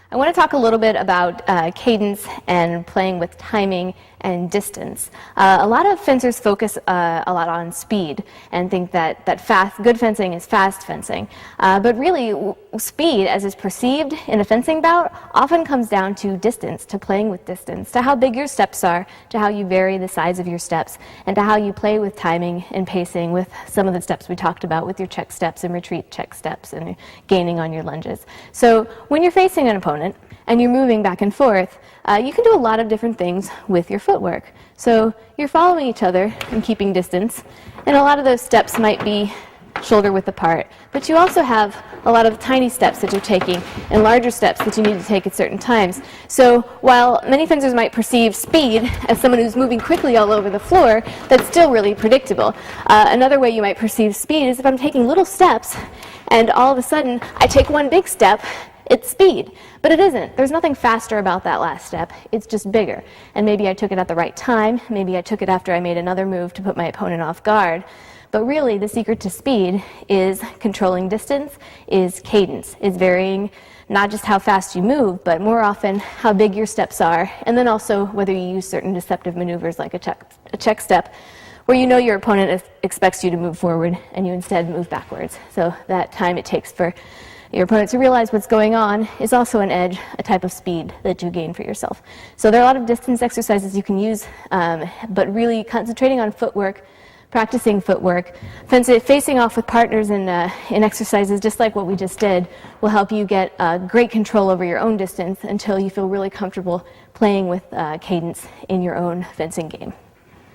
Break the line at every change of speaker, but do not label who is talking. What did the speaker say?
I want to talk a little bit about cadence and playing with timing and distance. A lot of fencers focus a lot on speed and think that good fencing is fast fencing. But really, speed, as is perceived in a fencing bout, often comes down to distance, to playing with distance, to how big your steps are, to how you vary the size of your steps, and to how you play with timing and pacing with some of the steps we talked about with your check steps and retreat check steps and gaining on your lunges. So when you're facing an opponent, and you're moving back and forth, you can do a lot of different things with your footwork. So you're following each other and keeping distance, and a lot of those steps might be shoulder width apart. But you also have a lot of tiny steps that you're taking and larger steps that you need to take at certain times. So while many fencers might perceive speed as someone who's moving quickly all over the floor, that's still really predictable. Another way you might perceive speed is if I'm taking little steps and all of a sudden I take one big step, it's speed, but it isn't. There's nothing faster about that last step. It's just bigger. And maybe I took it at the right time. Maybe I took it after I made another move to put my opponent off guard. But really, the secret to speed is controlling distance, is cadence, is varying not just how fast you move, but more often how big your steps are, and then also whether you use certain deceptive maneuvers like a check step, where you know your opponent expects you to move forward and you instead move backwards. So that time it takes for your opponent to realize what's going on is also an edge, a type of speed that you gain for yourself. So there are a lot of distance exercises you can use, but really concentrating on footwork, practicing footwork, facing off with partners in exercises just like what we just did will help you get great control over your own distance until you feel really comfortable playing with cadence in your own fencing game.